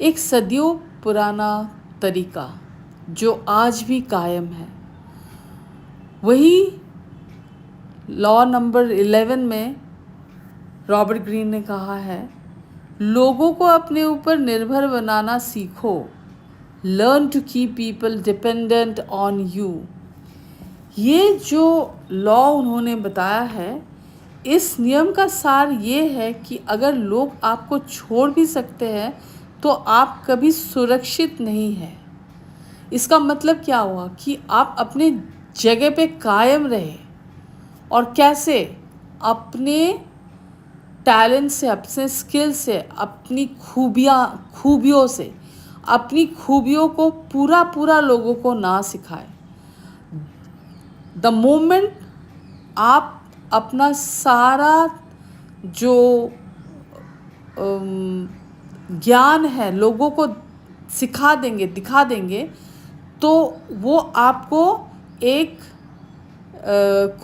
एक सदियों पुराना तरीका जो आज भी कायम है, वही लॉ नंबर 11 में रॉबर्ट ग्रीन ने कहा है, लोगों को अपने ऊपर निर्भर बनाना सीखो, learn to keep people dependent on you. ये जो लॉ उन्होंने बताया है, इस नियम का सार ये है कि अगर लोग आपको छोड़ भी सकते हैं तो आप कभी सुरक्षित नहीं हैं। इसका मतलब क्या हुआ कि आप अपने जगह पे कायम रहे। और कैसे? अपने टैलेंट से, अपने स्किल से, अपनी खूबियों से। अपनी खूबियों को पूरा लोगों को ना सिखाए। द मोमेंट आप अपना सारा जो ज्ञान है लोगों को सिखा देंगे, दिखा देंगे, तो वो आपको एक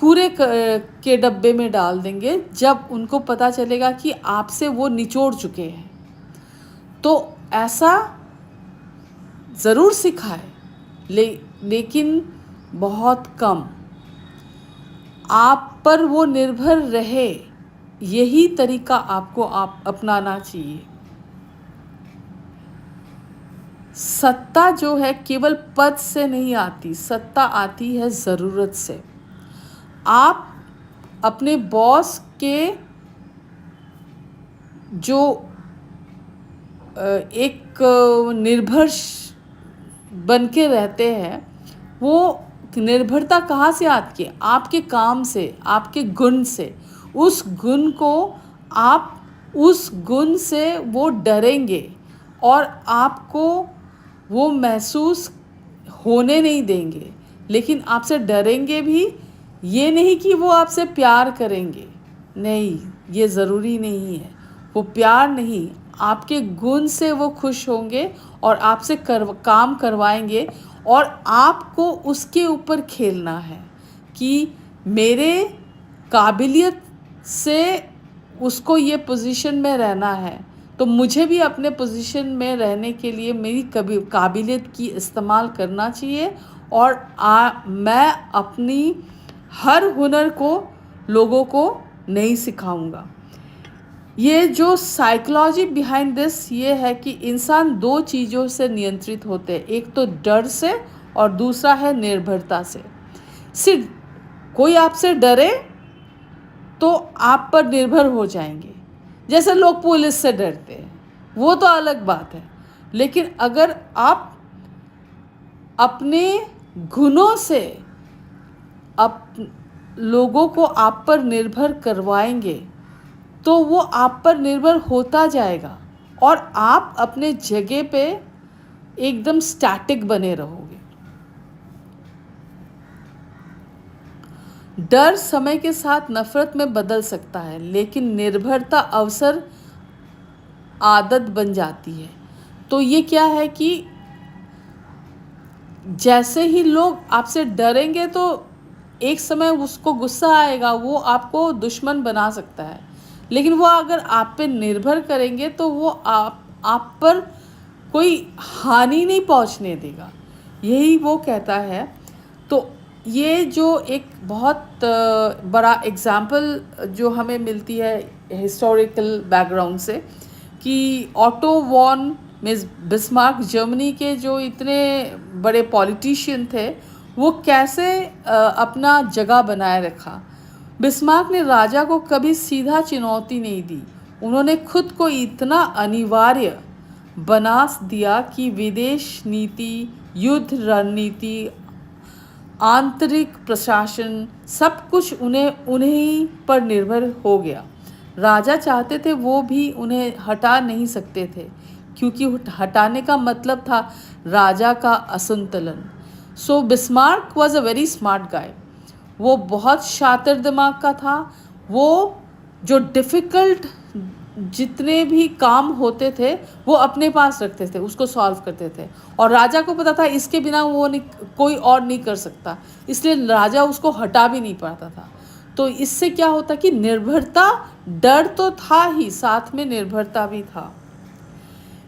कूड़े के डब्बे में डाल देंगे जब उनको पता चलेगा कि आपसे वो निचोड़ चुके हैं। तो ऐसा ज़रूर सिखाए, लेकिन बहुत कम। आप पर वो निर्भर रहे, यही तरीका आपको अपनाना चाहिए। सत्ता जो है केवल पद से नहीं आती, सत्ता आती है ज़रूरत से। आप अपने बॉस के जो एक निर्भर बन के रहते हैं, वो निर्भरता कहाँ से आती है? आपके काम से, आपके गुण से। उस गुण से वो डरेंगे और आपको वो महसूस होने नहीं देंगे। लेकिन आपसे डरेंगे भी, ये नहीं कि वो आपसे प्यार करेंगे, नहीं, ये ज़रूरी नहीं है। वो प्यार नहीं, आपके गुण से वो खुश होंगे और आपसे काम करवाएंगे। और आपको उसके ऊपर खेलना है कि मेरे काबिलियत से उसको ये पोजीशन में रहना है, तो मुझे भी अपने पोजीशन में रहने के लिए मेरी काबिलियत की इस्तेमाल करना चाहिए। और मैं अपनी हर हुनर को लोगों को नहीं सिखाऊंगा। ये जो साइकोलॉजी बिहाइंड दिस ये है कि इंसान दो चीज़ों से नियंत्रित होते हैं, एक तो डर से और दूसरा है निर्भरता से। सिर्फ कोई आपसे डरे तो आप पर निर्भर हो जाएंगे, जैसे लोग पुलिस से डरते हैं, वो तो अलग बात है। लेकिन अगर आप अपने गुणों से लोगों को आप पर निर्भर करवाएंगे तो वो आप पर निर्भर होता जाएगा और आप अपने जगह पे एकदम स्टैटिक बने रहोगे। डर समय के साथ नफरत में बदल सकता है, लेकिन निर्भरता अवसर आदत बन जाती है। तो ये क्या है कि जैसे ही लोग आपसे डरेंगे तो एक समय उसको गुस्सा आएगा, वो आपको दुश्मन बना सकता है। लेकिन वो अगर आप पे निर्भर करेंगे तो वो आप पर कोई हानि नहीं पहुंचने देगा, यही वो कहता है। तो ये जो एक बहुत बड़ा एग्जाम्पल जो हमें मिलती है हिस्टोरिकल बैकग्राउंड से, कि ऑटो वॉन बिस्मार्क जर्मनी के जो इतने बड़े पॉलिटिशियन थे, वो कैसे अपना जगह बनाए रखा। बिस्मार्क ने राजा को कभी सीधा चुनौती नहीं दी, उन्होंने खुद को इतना अनिवार्य बना दिया कि विदेश नीति, युद्ध रणनीति, आंतरिक प्रशासन, सब कुछ उन्हीं पर निर्भर हो गया। राजा चाहते थे वो भी उन्हें हटा नहीं सकते थे, क्योंकि हटाने का मतलब था राजा का असंतुलन। So Bismarck was a very smart guy. वो बहुत शातिर दिमाग का था। वो जो डिफ़िकल्ट जितने भी काम होते थे वो अपने पास रखते थे, उसको सॉल्व करते थे। और राजा को पता था इसके बिना वो कोई और नहीं कर सकता, इसलिए राजा उसको हटा भी नहीं पाता था। तो इससे क्या होता कि निर्भरता, डर तो था ही, साथ में निर्भरता भी था।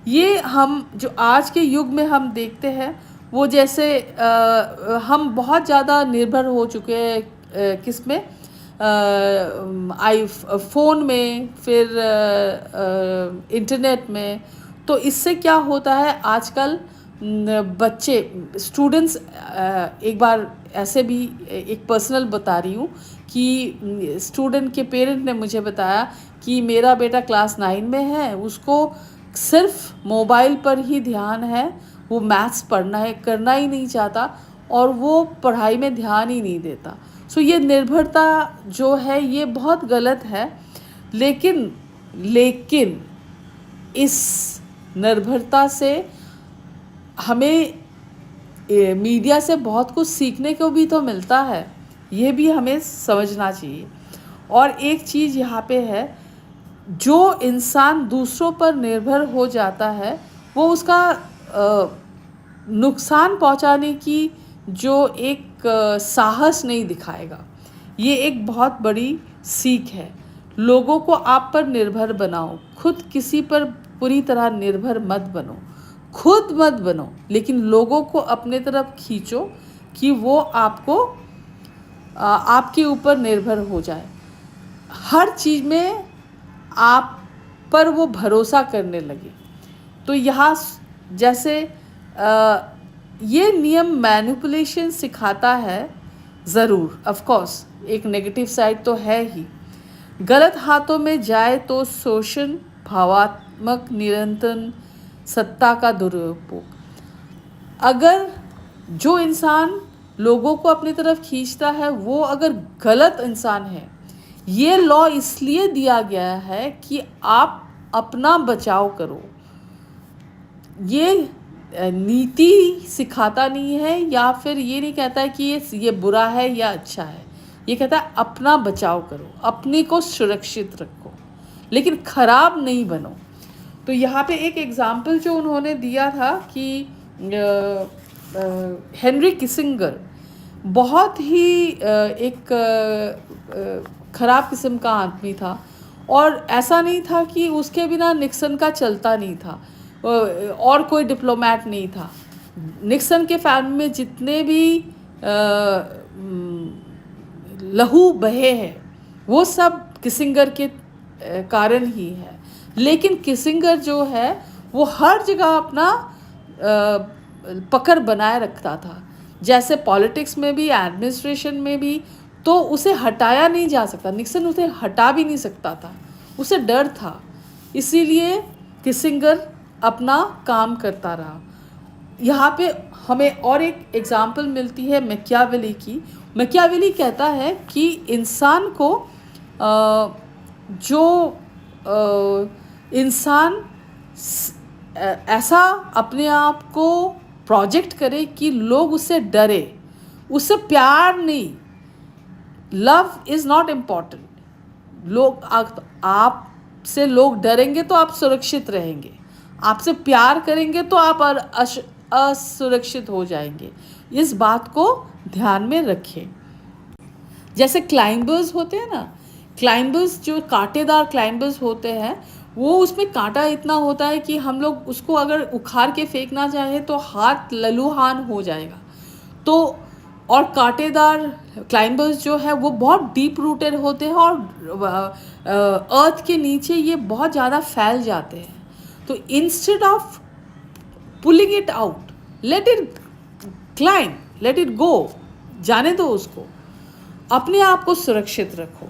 ये हम जो आज के युग में हम देखते हैं, वो जैसे हम बहुत ज़्यादा निर्भर हो चुके हैं किस में, फ़ोन में, फिर इंटरनेट में। तो इससे क्या होता है आजकल, बच्चे स्टूडेंट्स, एक बार ऐसे भी एक पर्सनल बता रही हूँ कि स्टूडेंट के पेरेंट ने मुझे बताया कि मेरा बेटा क्लास 9 में है, उसको सिर्फ मोबाइल पर ही ध्यान है, वो मैथ्स पढ़ना है करना ही नहीं चाहता और वो पढ़ाई में ध्यान ही नहीं देता। सो ये निर्भरता जो है ये बहुत गलत है। लेकिन इस निर्भरता से हमें मीडिया से बहुत कुछ सीखने को भी तो मिलता है, ये भी हमें समझना चाहिए। और एक चीज़ यहाँ पे है, जो इंसान दूसरों पर निर्भर हो जाता है वो उसका नुकसान पहुँचाने की जो एक साहस नहीं दिखाएगा। ये एक बहुत बड़ी सीख है। लोगों को आप पर निर्भर बनाओ, खुद किसी पर पूरी तरह निर्भर मत बनो। खुद मत बनो, लेकिन लोगों को अपने तरफ खींचो कि वो आपके ऊपर निर्भर हो जाए। हर चीज़ में आप पर वो भरोसा करने लगे। तो यहाँ जैसे ये नियम मैनिपुलेशन सिखाता है ज़रूर, ऑफ कोर्स एक नेगेटिव साइड तो है ही। गलत हाथों में जाए तो शोषण, भावात्मक नियंत्रण, सत्ता का दुरुपयोग। अगर जो इंसान लोगों को अपनी तरफ खींचता है वो अगर गलत इंसान है, ये लॉ इसलिए दिया गया है कि आप अपना बचाव करो। ये नीति सिखाता नहीं है या फिर ये नहीं कहता है कि ये बुरा है या अच्छा है। ये कहता है अपना बचाव करो, अपने को सुरक्षित रखो, लेकिन खराब नहीं बनो। तो यहाँ पे एक एग्ज़ाम्पल जो उन्होंने दिया था कि हेनरी किसिंगर बहुत ही एक ख़राब किस्म का आदमी था, और ऐसा नहीं था कि उसके बिना निक्सन का चलता नहीं था, और कोई डिप्लोमेट नहीं था। निक्सन के फैमिली में जितने भी लहू बहे हैं वो सब किसिंगर के कारण ही है। लेकिन किसिंगर जो है वो हर जगह अपना पकड़ बनाए रखता था, जैसे पॉलिटिक्स में भी, एडमिनिस्ट्रेशन में भी। तो उसे हटाया नहीं जा सकता, निक्सन उसे हटा भी नहीं सकता था, उसे डर था। इसीलिए किसिंगर अपना काम करता रहा। यहाँ पे हमें और एक एग्ज़ाम्पल मिलती है मैकियावेली की। मैकियावेली कहता है कि इंसान को इंसान ऐसा अपने आप को प्रोजेक्ट करे कि लोग उससे डरे, उससे प्यार नहीं। Love is not important. आपसे लोग डरेंगे तो आप सुरक्षित रहेंगे, आपसे प्यार करेंगे तो आप असुरक्षित हो जाएंगे। इस बात को ध्यान में रखें। जैसे क्लाइंबर्स होते हैं ना, क्लाइंबर्स जो कांटेदार क्लाइंबर्स होते हैं, वो उसमें कांटा इतना होता है कि हम लोग उसको अगर उखाड़ के फेंकना चाहें तो हाथ लहूलुहान हो जाएगा। तो और कांटेदार क्लाइंबर्स जो है वो बहुत डीप रूटेड होते हैं और अर्थ के नीचे ये बहुत ज़्यादा फैल जाते हैं। तो instead of pulling it out, let it climb, let it go, जाने दो उसको, अपने आप को सुरक्षित रखो।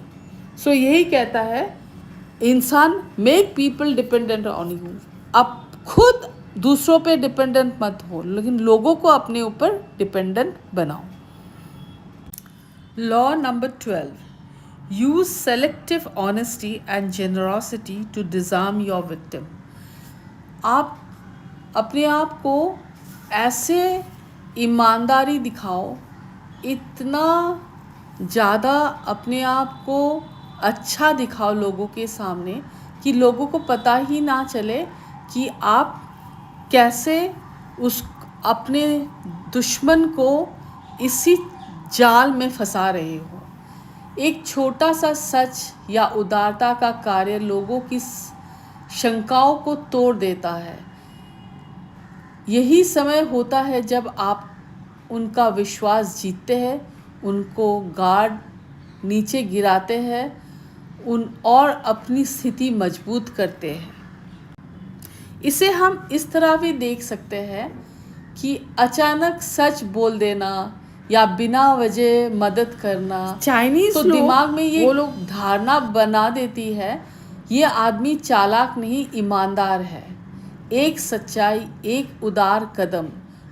सो यही कहता है इंसान, make people dependent on you. अब खुद दूसरों पे डिपेंडेंट मत हो, लेकिन लोगों को अपने ऊपर डिपेंडेंट बनाओ। Law number 12, use selective honesty and generosity to disarm your victim. आप अपने आप को ऐसे ईमानदारी दिखाओ, इतना ज़्यादा अपने आप को अच्छा दिखाओ लोगों के सामने कि लोगों को पता ही ना चले कि आप कैसे अपने दुश्मन को इसी जाल में फंसा रहे हो। एक छोटा सा सच या उदारता का कार्य लोगों की शंकाओं को तोड़ देता है। यही समय होता है जब आप उनका विश्वास जीतते हैं, उनको गार्ड नीचे गिराते हैं और अपनी स्थिति मजबूत करते हैं। इसे हम इस तरह भी देख सकते हैं कि अचानक सच बोल देना या बिना वजह मदद करना, चाइनीज तो लोग, दिमाग में ये वो लोग धारणा बना देती है ये आदमी चालाक नहीं ईमानदार है। एक सच्चाई, एक उदार कदम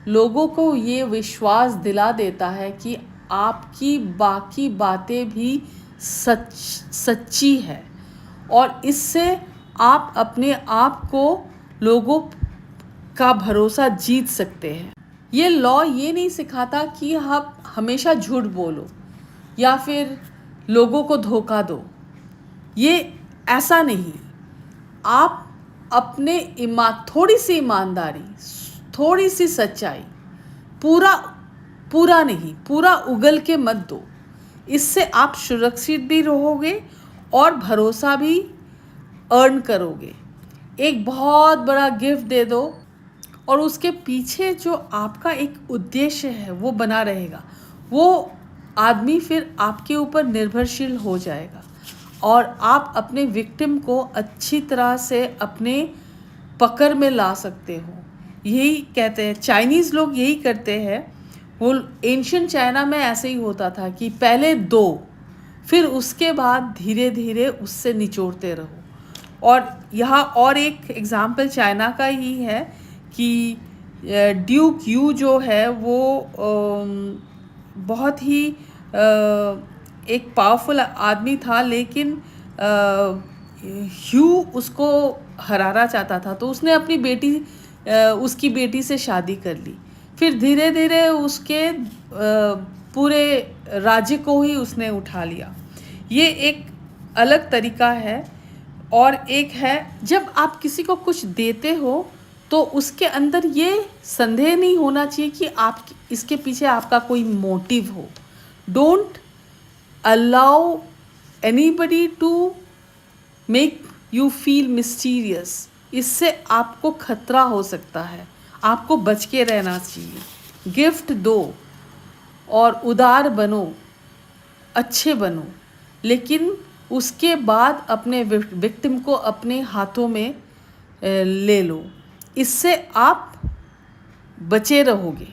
लोगों को ये विश्वास दिला देता है कि आपकी बाकी बातें भी सच्ची है, और इससे आप अपने आप को लोगों का भरोसा जीत सकते हैं। ये लॉ ये नहीं सिखाता कि आप हमेशा झूठ बोलो या फिर लोगों को धोखा दो, ये ऐसा नहीं। आप अपने थोड़ी सी ईमानदारी, थोड़ी सी सच्चाई, पूरा नहीं, पूरा उगल के मत दो। इससे आप सुरक्षित भी रहोगे और भरोसा भी अर्न करोगे। एक बहुत बड़ा गिफ्ट दे दो और उसके पीछे जो आपका एक उद्देश्य है वो बना रहेगा। वो आदमी फिर आपके ऊपर निर्भरशील हो जाएगा और आप अपने विक्टिम को अच्छी तरह से अपने पकड़ में ला सकते हो। यही कहते हैं चाइनीज़ लोग, यही करते हैं। वो एंशियंट चाइना में ऐसे ही होता था कि पहले दो, फिर उसके बाद धीरे धीरे उससे निचोड़ते रहो। और यहाँ और एक एग्ज़ाम्पल चाइना का ही है कि ड्यूक यू जो है वो बहुत ही एक पावरफुल आदमी था, लेकिन ह्यू उसको हराना चाहता था, तो उसने अपनी उसकी बेटी से शादी कर ली। फिर धीरे धीरे उसके पूरे राज्य को ही उसने उठा लिया। ये एक अलग तरीका है। और एक है, जब आप किसी को कुछ देते हो तो उसके अंदर ये संदेह नहीं होना चाहिए कि आप इसके पीछे आपका कोई मोटिव हो। Don't allow anybody to make you feel mysterious. इससे आपको खतरा हो सकता है, आपको बच के रहना चाहिए। गिफ्ट दो और उदार बनो, अच्छे बनो, लेकिन उसके बाद अपने विक्टिम को अपने हाथों में ले लो। इससे आप बचे रहोगे।